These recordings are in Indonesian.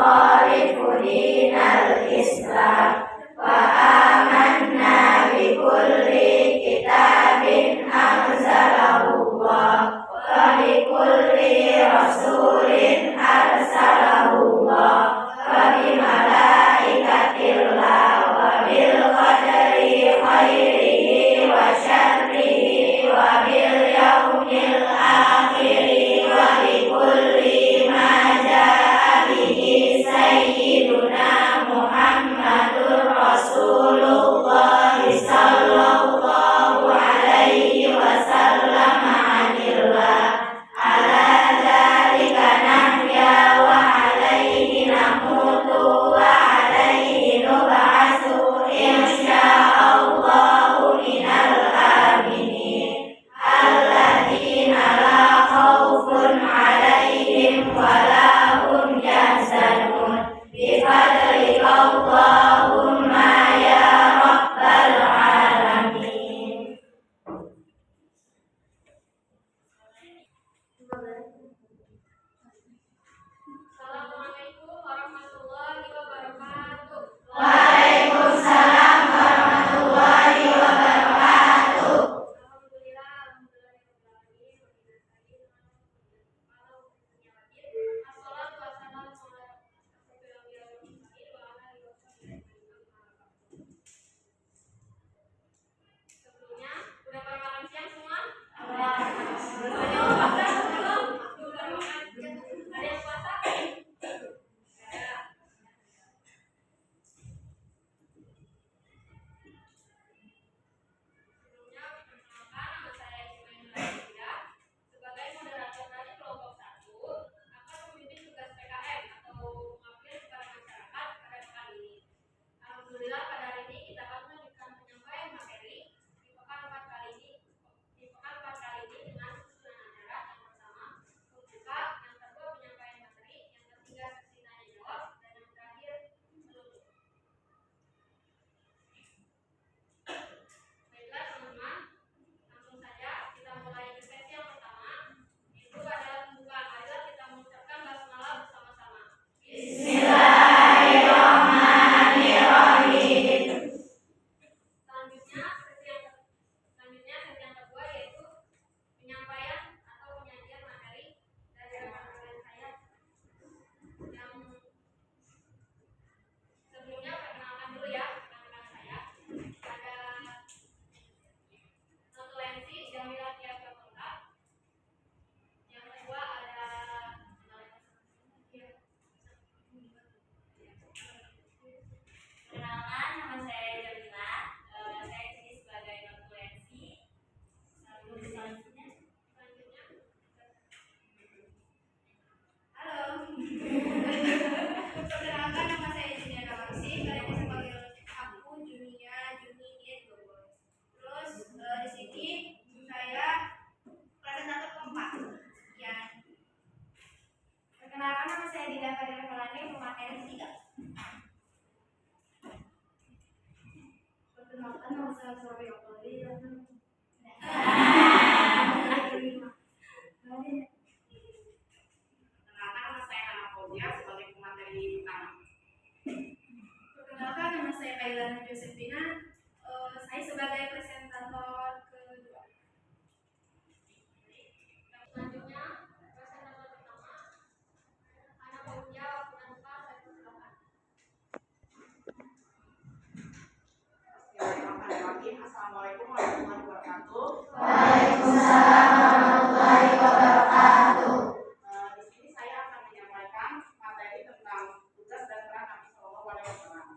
nukhalifu dinal Islam wa amanna bi kulli kitabin anzalallah wa bi kulli rasulin arsalallah wa bi malaikatillah wa bil qadari khairihi wa syarrihi wa bil yaumil akhiri wa bi kulli ma jaa bihi sayyiduna Muhammadur Rasulullah sallallahu alaihi wasallam anillah ala dzalika nahya wa alaihi namutu wa alaihi nub'atsu insyaallahu minal aminin alladzina la khaufun alaihim wa la hum yahzanun bi fadlika Allahumma ya rabbal alamin. Assalamualaikum warahmatullahi wabarakatuh. Waalaikumsalam warahmatullahi wabarakatuh. Sebelumnya, udah pada makan siang semua? Ada yang puasa? Sebelumnya, perkenalkan nama saya Ismail Nurhayya sebagai moderator dari kelompok 1 akan memimpin tugas PKM atau mengabdi kepada masyarakat pada pekan ini. Alhamdulillah pada hari ini kita akan melanjutkan penyampaian materi di pekan 4 kali ini dengan susunan acara yang pertama membuka, yang kedua penyampaian materi, yang ketiga sesi tanya jawab, dan yang terakhir penutup. Baiklah teman-teman, langsung saja kita mulai ke sesi yang pertama, yaitu adalah pembukaan. Marilah kita mengucapkan basmalah bersama-sama. Bismillahirrahmanirrahim. Selanjutnya sesi yang kedua yaitu penyampaian atau penyajian materi dari rekan-rekan saya. Yang sebelumnya perkenalkan dulu ya rekan-rekan saya. Ada Notulensi Jamila Tiasa Kota. Yang kedua ada Perkenalkan, nama saya Jamila. Saya di sini sebagai notulensi. Selanjutnya, halo. Perkenalkan, nama saya Junia Rawangsi. Kalian bisa panggil aku Junia Juni Diego. Terus di sini saya kelas 1 keempat. Ya. Perkenalkan, nama saya Dinda Fadila Melani, pemateri 3. Perkenalkan, nama saya Surya Koli. Perkenalkan, nama saya Hana Fauzia sebagai pemateri utama. Perkenalkan, nama saya Kailana Josephina. Saya sebagai presentator kedua. Selanjutnya, presentator pertama, Hana Fauzia, waktu dan tempat saya persilakan. Bismillahirrahmanirrahim. Assalamualaikum warahmatullahi wabarakatuh. Waalaikumsalam warahmatullahi wabarakatuh. Di sini saya akan menyampaikan materi tentang tugas dan peran Nabi Sallallahu Alaihi Wasallam.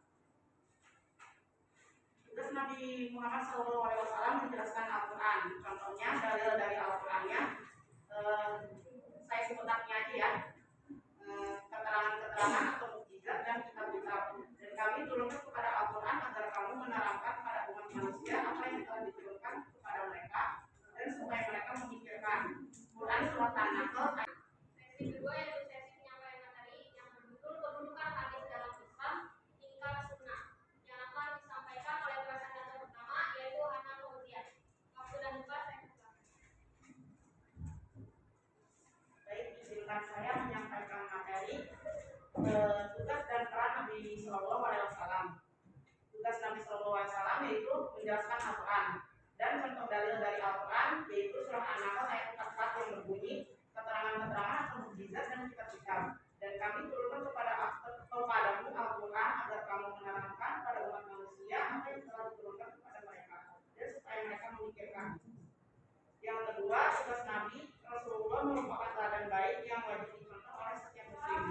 Tugas Nabi Muhammad Sallallahu Alaihi Wasallam menjelaskan Al-Quran. Contohnya dalil dari Al-Qurannya. Saya sebutnya aja ya. Keterangan-keterangan atau mukjizat dan kitab-kitab. Dan kami turunkan kepada Al-Quran agar kamu menerangkan pada umat manusia apa yang telah diturunkan kepada mereka dan supaya mereka memikirkan. Quran surat An-Nahl. Sesi kedua yaitu sesi penyampaian materi yang berjudul kedudukan hadis dalam Islam hingga sunnah yang akan disampaikan oleh presentator pertama yaitu Hana Fauzia. Waktu dan tempat saya persilakan. Baik, izinkan saya menyampaikan materi Wasallam, yaitu menjelaskan Al-Quran. Dan contoh dalil dari Al-Quran yaitu surah An-Nahl ayat 44 yang berbunyi keterangan-keterangan atau mukjizat dan kitab-kitab. Dan kami turunkan kepadamu Al-Quran agar kamu menerangkan pada umat manusia apa yang telah diturunkan kepada mereka dan supaya mereka memikirkan. Yang kedua, tugas Nabi Rasulullah merupakan teladan baik yang wajib dicontoh oleh setiap muslim.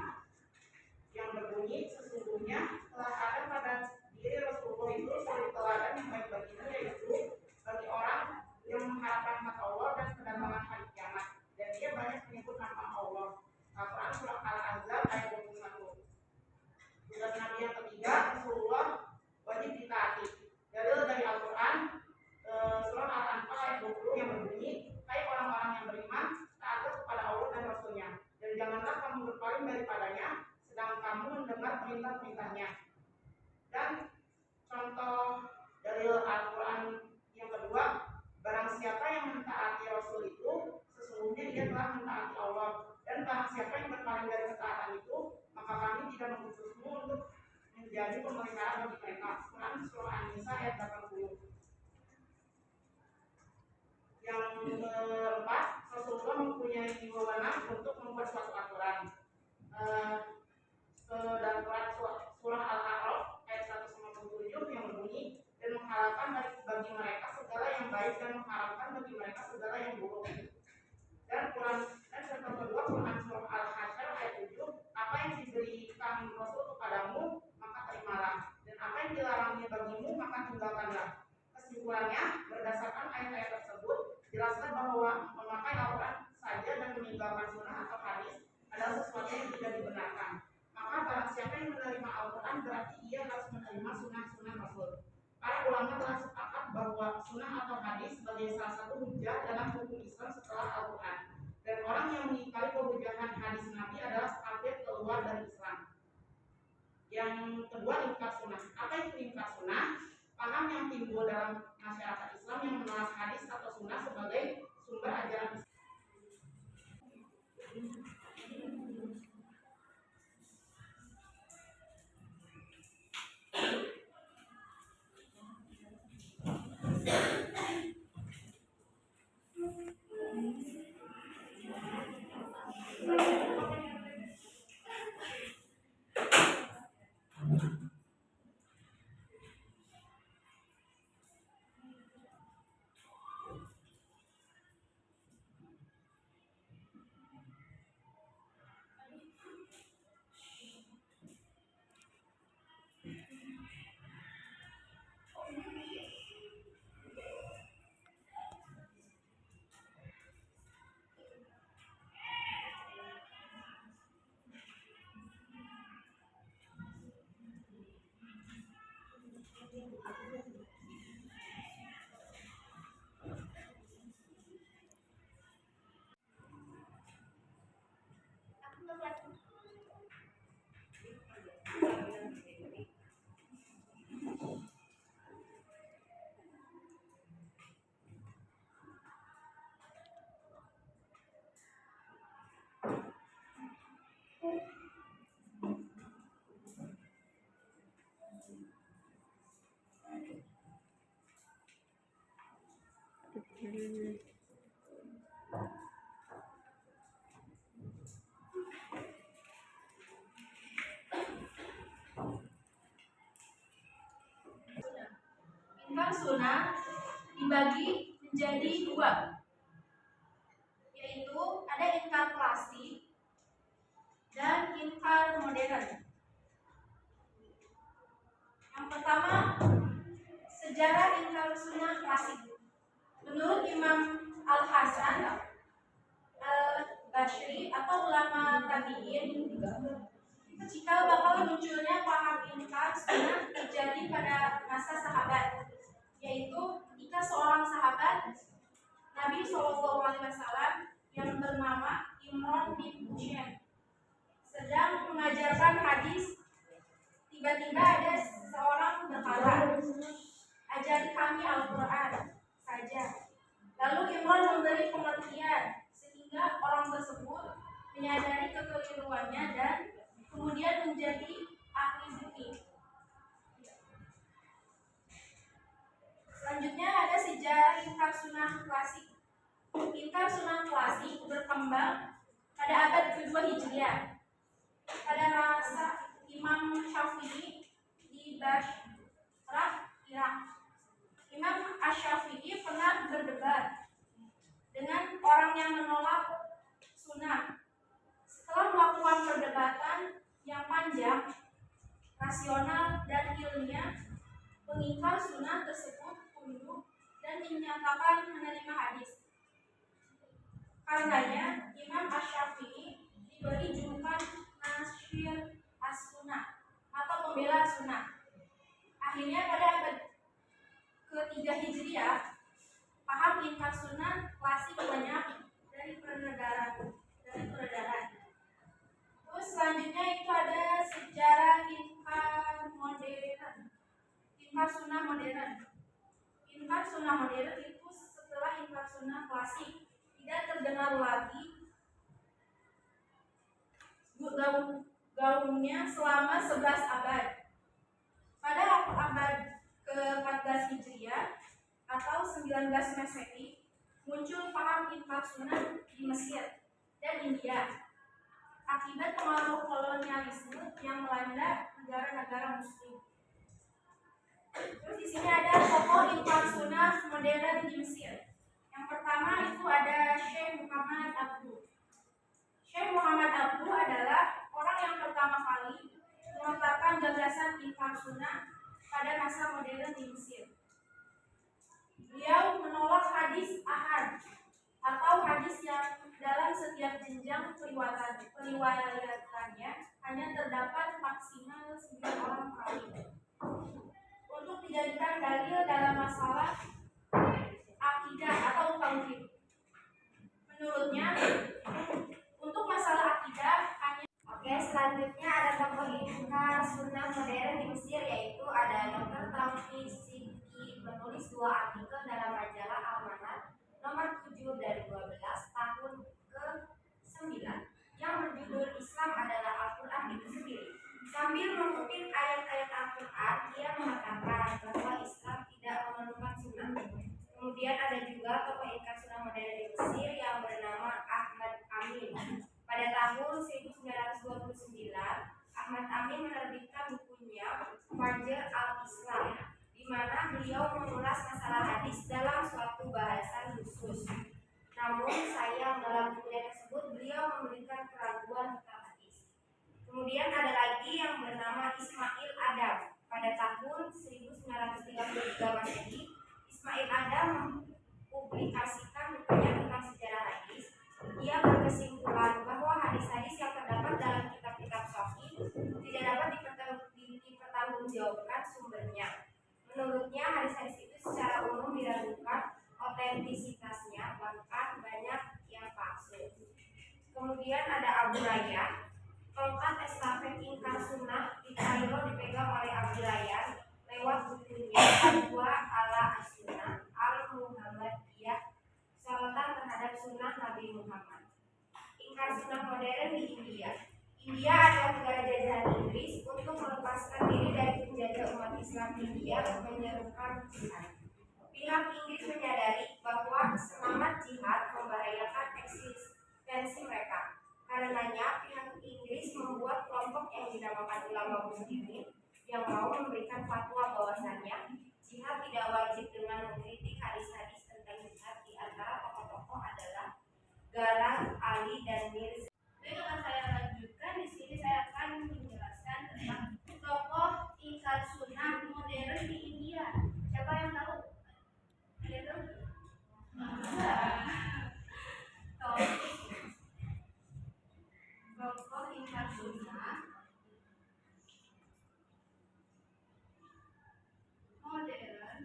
Yang berbunyi, sesungguhnya telah ada pada diri Rasulullah itu suri teladan yang baik baginya, yaitu bagi orang yang mengharapkan rahmat Allah dan kedatangan hari kiamat, dan dia banyak menyebut nama Allah. Al-Quran surah Al-Ahzab ayat 21. Tugas Nabi yang ketiga, Rasulullah wajib ditaati. Dalil dari Al-Quran surah Al-Anfal ayat 20 yang berbunyi, hai orang-orang yang beriman, taatlah kepada Allah dan Rasulnya, dan janganlah kamu berpaling daripadanya sedang kamu mendengar perintah-perintahnya. Dan contoh dalil Al-Quran yang kedua, barang siapa yang mentaati Rasul itu sesungguhnya dia telah mentaati Allah, dan barang siapa yang berpaling dari ketaatan itu maka kami tidak mengutusmu untuk menjadi pemelihara bagi mereka. Quran surah An-Nisa ayat 80. Yang keempat, Rasulullah mempunyai wewenang untuk membuat suatu aturan. Dan surah Al-A'raf ayat 157 yang berbunyi, dan menghalalkan bagi mereka segala yang baik dan mengharamkan bagi mereka segala yang buruk. Dan contoh kedua, Quran surah Al-Hasyr ayat 7, apa yang diberikan Rasul kepadamu maka terimalah, dan apa yang dilarangnya bagimu maka tinggalkanlah. Kesimpulannya, berdasarkan ayat-ayat tersebut jelaskan bahwa memakai Al-Quran saja dan meninggalkan sunnah atau hadis adalah sesuatu yang tidak dibenarkan. Maka barang siapa yang menerima Al-Quran berarti ia harus menerima sunnah-sunnah Rasul. Para ulama telah sepakat bahwa sunnah atau hadis sebagai salah satu hujjah dalam hukum Islam setelah Al-Quran. Dan orang yang mengingkari kehujahan hadis Nabi adalah kafir keluar dari Islam. Yang kedua, inkar sunnah. Apa itu inkar sunnah? Paham yang timbul dalam masyarakat Islam yang menolak hadis atau sunnah sebagai sumber ajaran Islam. Inkar sunnah dibagi menjadi dua, yaitu ada inkar klasik dan inkar modern. Yang pertama, sejarah inkar sunnah klasik. Menurut Imam Al-Hasan Al-Basri atau ulama tabi'in, cikal bakal munculnya paham inkar sunnah terjadi pada masa sahabat, yaitu ketika seorang sahabat Nabi SAW yang bernama Imran bin Husain sedang mengajarkan hadis. Tiba-tiba ada seorang berkata, ajari kami Al-Quran saja. Lalu Imran memberi pengertian sehingga orang tersebut menyadari kekeliruannya dan kemudian menjadi ahli fikih. Hijriah. Pada masa Imam Syafi'i di Basrah, Irak. Imam Asy-Syafi'i pernah berdebat dengan orang yang menolak sunnah. Setelah melakukan perdebatan yang panjang, rasional, dan ilmiah, pengingkar sunnah tersebut tunduk dan dinyatakan menerima hadis. Karenanya, Imam Asy-Syafi'i diberi julukan Nasyir as-Sunnah atau pembela sunnah. Akhirnya pada abad ke-3 Hijriah, paham ingkar sunnah klasik banyak dari peredaran. Terus selanjutnya itu ada sejarah ingkar modern, ingkar sunnah modern. Ingkar sunnah modern itu setelah ingkar sunnah klasik tidak terdengar lagi gaungnya selama 11 abad. Pada abad ke-14 Hijriah atau 19 Masehi muncul paham ingkar sunnah di Mesir dan India akibat pengaruh kolonialisme yang melanda negara-negara Muslim. Terus di sini ada tokoh ingkar sunnah modern di Mesir. Yang pertama itu ada Syekh Muhammad Abduh. Syekh Muhammad Abduh adalah orang yang pertama kali melontarkan gagasan ingkar sunnah pada masa modern di Mesir. Beliau menolak hadis ahad atau hadis yang dalam setiap jenjang periwayatannya hanya terdapat maksimal 9 orang perawi untuk dijadikan dalil dalam masalah akidah atau tauhid. Menurutnya, untuk masalah akidah hanya. Oke, selanjutnya ada tokoh ingkar sunnah modern di Mesir, yaitu ada Dr. Taufik Sidki, menulis 2 artikel dalam majalah Al-Manat nomor 7 dari 12 tahun ke-9 yang berjudul Islam adalah Al-Quran itu sendiri. Sambil mengutip ayat-ayat Al-Quran, dia mengatakan bahwa Islam tidak memerlukan sunnah. Kemudian ada juga tokoh ingkar sunnah modern di Mesir yang bernama Ahmad Amin. Pada tahun 1929, Ahmad Amin menerbitkan bukunya Fajr al-Islam, di mana beliau mengulas masalah hadis dalam suatu bahasan khusus. Namun sayang dalam bukunya tersebut beliau memberikan keraguan tentang hadis. Kemudian ada lagi yang bernama Ismail Adam. Pada tahun 1933 Masehi, Ismail Adam mempublikasikan bukunya tentang sejarah hadis. Ia berkesimpulan bahwa hadis-hadis yang terdapat dalam kitab-kitab sahih tidak dapat dipertanggungjawabkan sumbernya. Menurutnya, hadis-hadis itu secara umum diragukan otentisitasnya, bahkan banyak yang palsu. Kemudian ada Abu Rayyan. Tongkat estafet ingkar sunnah di Kairo dipegang oleh Abu Rayyan lewat bukunya Adwa ala As-Sunnah Al-Muhammadiyah, sorotan terhadap sunnah Nabi Muhammad. Ingkar sunnah modern di India. India adalah negara jajahan Inggris. Untuk melepaskan diri dari penjajah umat Islam India menyerukan jihad. Pihak Inggris menyadari bahwa semangat jihad membahayakan eksistensi mereka. Karenanya pihak Inggris membuat kelompok yang dinamakan ulama muslimin yang mau memberikan fatwa bahwasannya jihad tidak wajib dengan mengkritik hadis-hadis tentang jihad. Di antara tokoh-tokoh adalah Garang, Ali, dan Mirza. Baik, akan saya lanjutkan. Di sini saya akan menjelaskan tentang tokoh ingkar sunnah modern di India. Siapa yang tahu? Ada tahu? Tokoh ingkar sunnah modern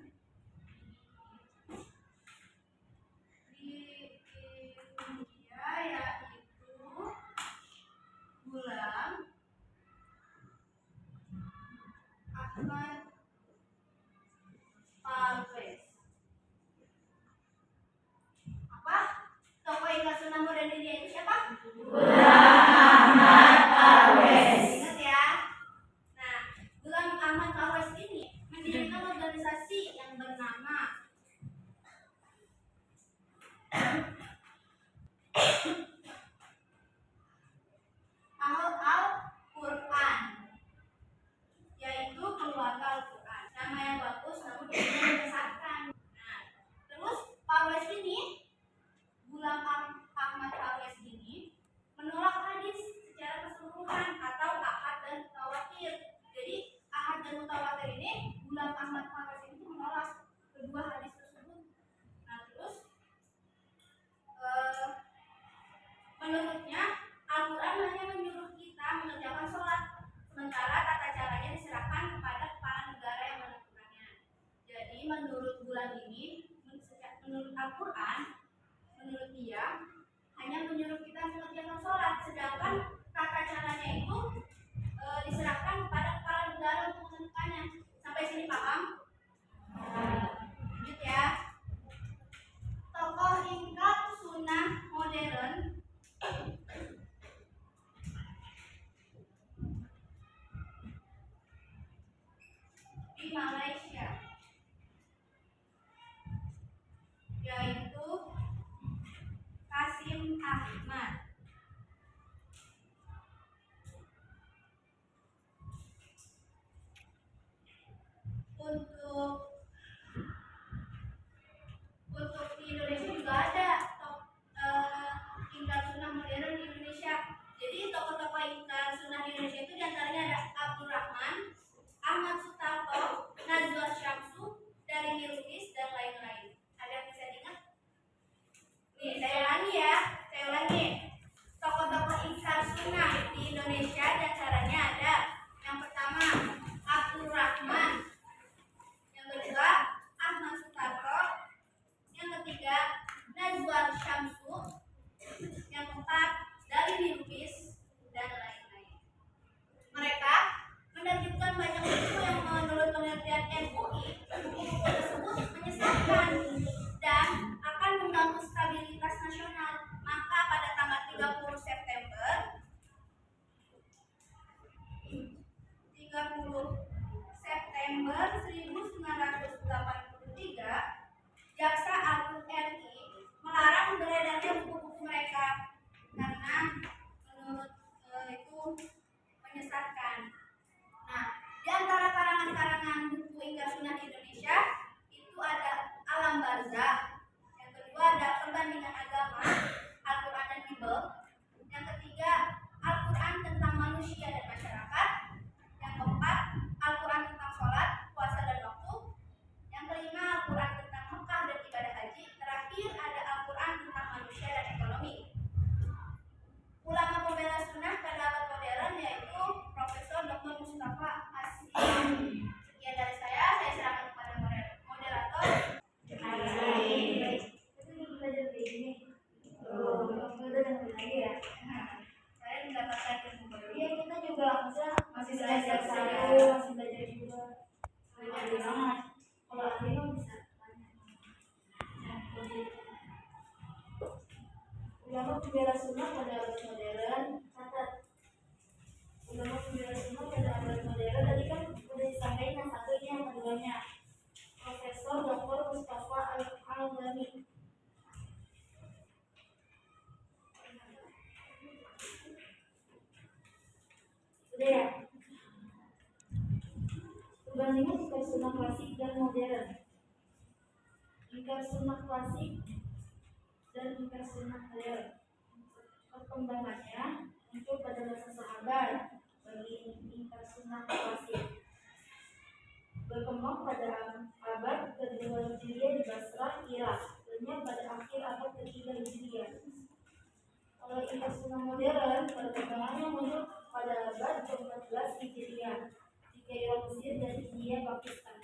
di India yaitu Ghulam Ahmad Parvez. Apa? Tokoh ingkar sunnah modern di India itu siapa? Ingat ya. Nah, Ghulam Ahmad Parvez ini mendirikan organisasi yang bernama Malaysia, yaitu Kasim Ahmad. Untuk di Indonesia juga ada ingkar sunnah modern di Indonesia. Jadi tokoh-tokoh ingkar sunnah di Indonesia itu diantaranya ada Abdul Rahman, Ahmad Sutarto, Najwa Syamsu, Darini Lubis, dan lain-lain. Ada yang bisa diingat? Nih, saya ulangi. Tokoh-tokoh ingkar sunnah di Indonesia diantaranya ada yang pertama Abdul Rahman, yang kedua Ahmad Sutarto, yang ketiga Najwa Syamsu, yang keempat Darini Lubis, dan lain-lain. Mereka menerbitkan banyak buku yang menurut penelitian MUI buku tersebut menyesatkan dan akan mengganggu stabilitas nasional. Maka pada tanggal 30 September 1983, Jaksa Agung RI melarang beredarnya buku-buku mereka karena menurut itu menyesatkan. Nah, di antara karangan-karangan buku ingkar sunnah di Indonesia itu ada Alam Barzah, yang kedua ada Perbandingan Agama, Al-Quran dan Bible, yang ketiga Al-Quran tentang manusia dan masyarakat, yang keempat Al-Quran tentang sholat, puasa dan waktu, yang kelima Al-Quran tentang Mekah dan ibadah haji, terakhir ada Al-Quran tentang manusia dan ekonomi. Ulama pembela sunnah pada abad modern yaitu Profesor Dr. Mustafa As-Silahi. Sekian dari saya serahkan kepada moderator. Saya mendapatkan ilmu baru. Iya, kita juga Masih belajar masih belajar juga. Belajar banget. Kalau ahli mah bisa tanya. Ulama pembela sunnah pada abad modern, catat. Ulama pembela sunnah pada abad modern tadi kan udah disampaikan yang satu, ini yang keduanya. Profesor Dr. Mustafa Al-Ghani. Udah ya? Perbandingan ingkar sunnah klasik dan modern. Ingkar sunnah klasik dan ingkar sunnah modern. Perkembangannya muncul pada masa sahabat bagi ingkar sunnah klasik. Berkembang pada abad kedua Hijriah di Basrah, Irak. Lenyap pada akhir abad ketiga Hijriah. Kalau ingkar sunnah modern, perkembangannya muncul pada abad ke-14 Hijriah di Kairo, Mesir, dan India, Pakistan.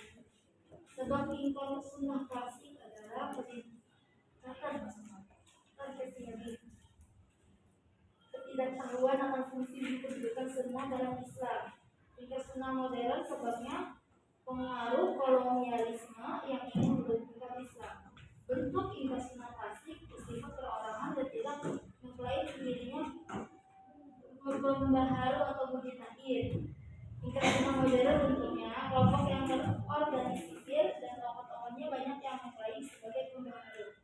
Sebab ingkar sunnah klasik adalah ketidaktahuan akan fungsi kedudukan sunnah dalam Islam. Ingkar sunnah modern sebabnya pengaruh kolonialisme yang ingin meruntuhkan Islam. Bentuk ingkar sunnah klasik bersifat perorangan dan tidak mengklaim dirinya pembaharu atau mujtahid. Ingkar sunnah modern bentuknya kelompok yang terorganisir dan tokoh-tokohnya banyak yang mengklaim sebagai pembaharu.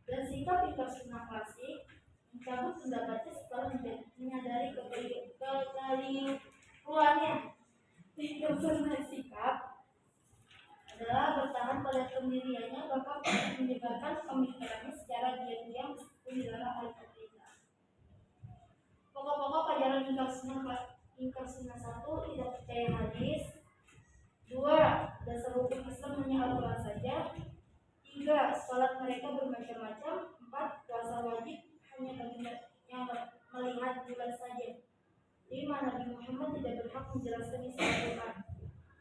Dan sikap ingkar sunnah klasik mencabut pendapatnya setelah menyadari kekeliruannya. Ingkar sunnah sikap adalah bertahan pada pendiriannya, bahkan menyebarkan pemikirannya secara diam-diam meskipun dilarang oleh pemerintah. Pokok-pokok ajaran ingkar sunnah 1. Tidak percaya hadis. 2. Dasar hukum Islam hanya Al-Quran saja. 3. Salat mereka bermacam-macam. 4. Puasa wajib hanya bagi yang melihat bulan saja. 5. Nabi Muhammad tidak berhak menjelaskan isi Al-Quran.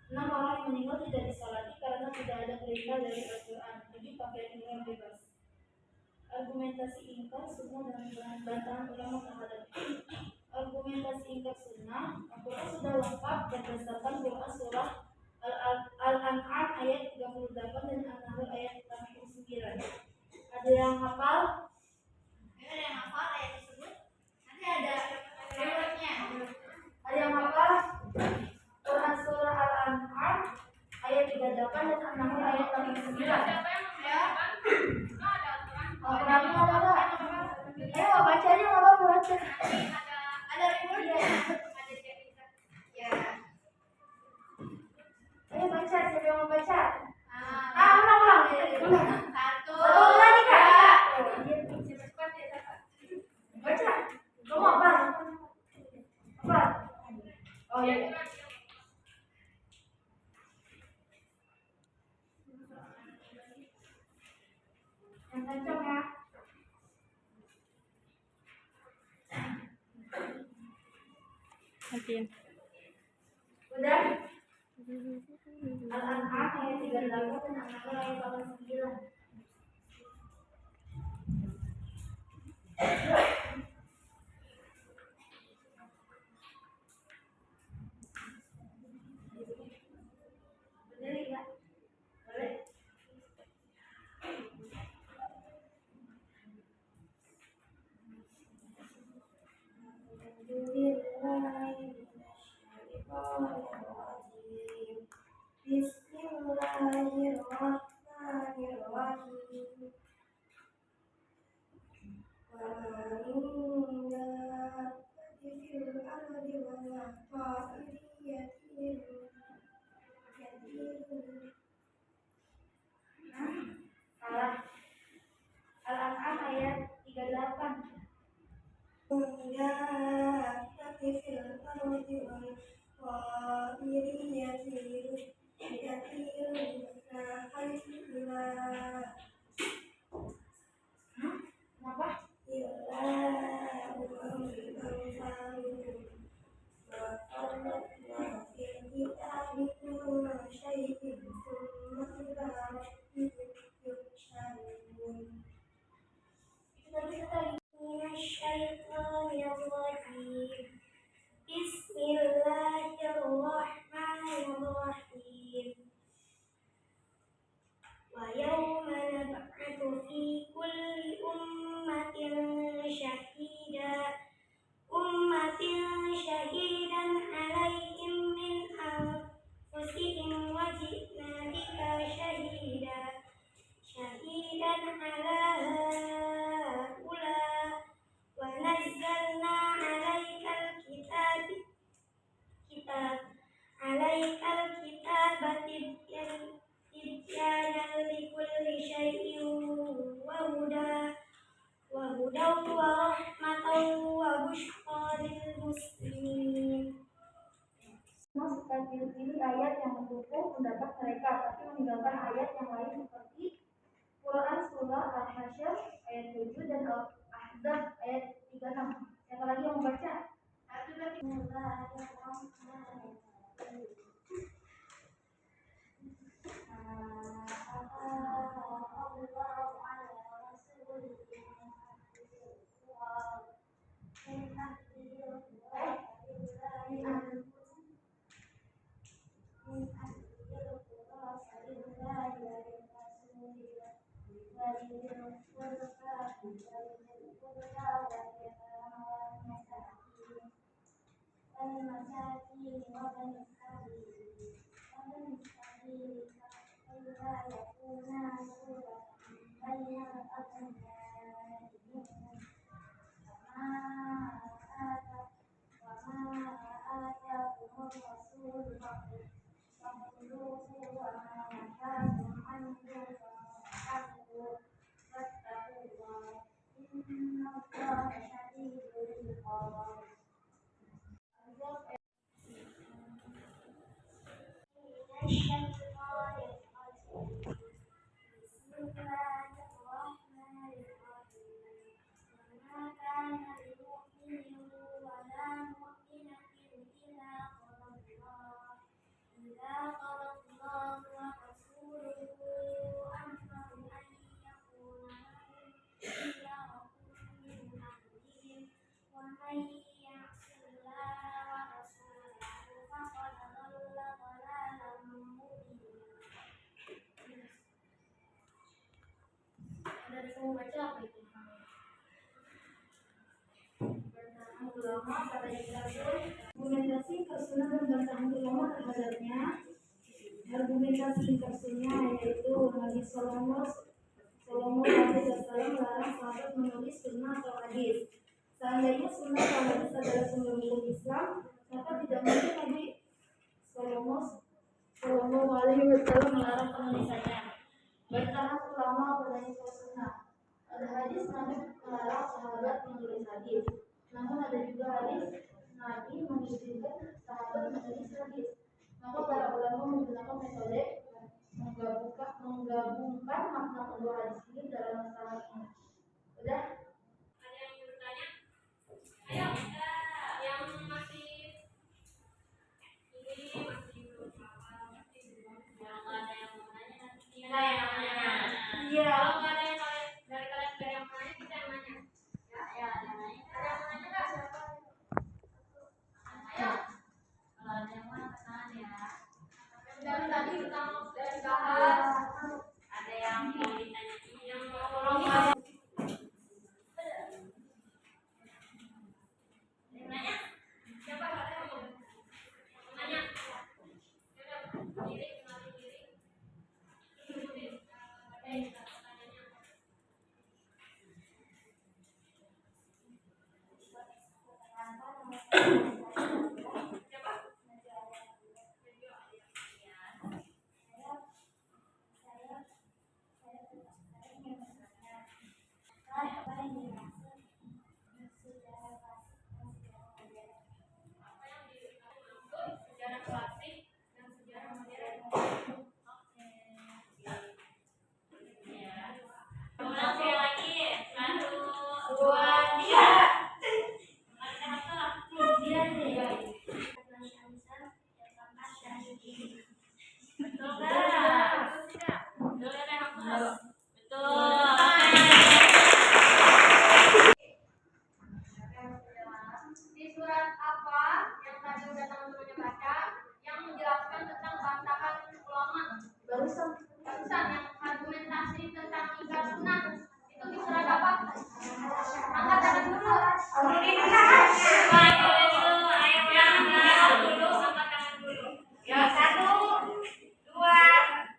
6. Orang yang meninggal tidak disalati karena tidak ada perintah dari Al-Quran. 7. Pakaian ihram bebas. Argumentasi ingkar sunnah dan bantahan ulama terhadap argumentasi ingkar sunnah. Al-Quran sudah lengkap berdasarkan Quran surah Al-An'am ayat 38 dan An-Nahl ayat 89. Ada yang hafal? Ada yang hafal ayat tersebut? Nanti ada rewardnya. Ada yang hafal? Quran surah Al-An'am Oh iya. Yang kencang ya. Matiin. Udah. Al-An'am ayat 38 dan An-Nahl ayat 89. Berdiri ya. Boleh. Bismillahirrahmanirrahim. Salah. Al-An'am ayat 38. Kenapa? Bismillahirrahmanirrahim. ويوم نبعث في كل شهيدا عليهم من أنفسهم وجئنا بك شهيدا على هؤلاء ونزلنا عليك الكتاب تبيانا لكل شيء وهدى ورحمة وبشرى للمسلمين. Suka pilih-pilih ayat yang mendukung pendapat mereka, tapi meninggalkan ayat yang lain seperti Quran surah Al-Hasyr ayat 7 dan Al-Ahzab ayat 36. Siapa lagi yang membaca? Baca apa itu? Ulama pada argumentasi ingkarsunnah dan bantahan ulama terhadapnya. Argumentasi ingkarsunnah yaitu Nabi Sallallahu Alaihi Wasallam melarang sahabat menulis sunnah atau hadis. Seandainya sunnah atau hadis adalah sumber hukum Islam, maka tidak mungkin Nabi Sallallahu Alaihi Wasallam melarang penulisannya. Bantahan ulama pada ingkarsunnah. Ada hadis Nabi melarang sahabat menulis hadis. Namun ada juga hadis Nabi mengizinkan sahabat metode menggabungkan makna kedua hadis ini dalam masalah ini. Udah? Ada yang bertanya? Ayo, yang masih ini masih belum paham. Kalau nggak ada yang mau nanya nanti kita yang nanya. Iya. Kalau nggak ada yang dari kalian ada yang mau nanya, kita yang nanya. Ya, ada yang nanya. Ada yang mau nanya nggak? Siapa? Ayo. Kalau ada yang mau kenalan ya. Dari tadi kita mau dari bahas. Ada yang mau ditanya, yang mau tolong. Nanya? Siapa ada yang mau nanya? Diri, kenalin diri. Sejarah klasik dan sejarah modern. Oke. Ya. Oke lagi. 1, 2, 3. Betul nggak? Betul ya, Rahmat? Betul. Di surat apa yang tadi udah teman-temannya baca yang menjelaskan tentang bantahan ulama barusan yang argumentasi tentang ingkar sunnah itu di surat apa? Angkat tangan dulu. Ayo yang angkat dulu, angkat tangan dulu. Ya, 1, 2,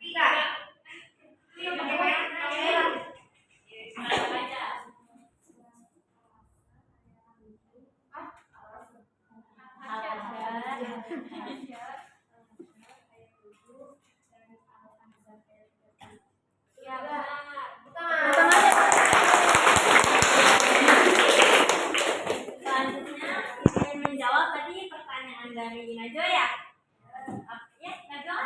3. Yuk, pakai merah. Sekarang baca. Ya, benar. Selanjutnya ingin menjawab tadi pertanyaan dari Najwa ya? Ya, Najwa?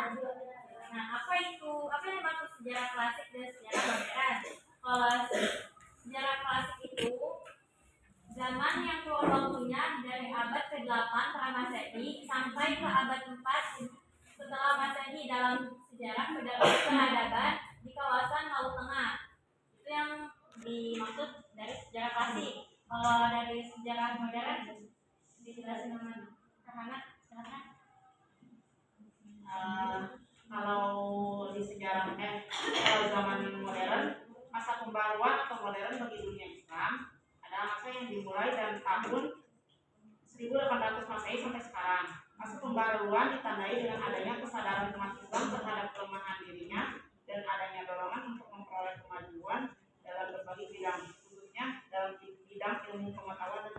Nah, apa yang dimaksud sejarah klasik dan sejarah modern? Kalau sejarah klasik itu zaman yang kurun waktunya dari abad ke-8 pra-Masehi sampai ke abad 4 setelah Masehi dalam sejarah peradaban di kawasan Laut Tengah. Itu yang dimaksud dari sejarah klasik. Kalau dari sejarah modern dijelasin sama Rahmat, silakan. Kalau di sejarah kalau zaman modern, masa pembaruan atau modern bagi dunia Islam adalah masa yang dimulai dari tahun 1800 Masehi sampai sekarang. Masa pembaruan ditandai dengan adanya kesadaran umat Islam terhadap kelemahan dirinya dan adanya dorongan untuk memperoleh kemajuan dalam berbagai bidang, khususnya dalam bidang ilmu pengetahuan dan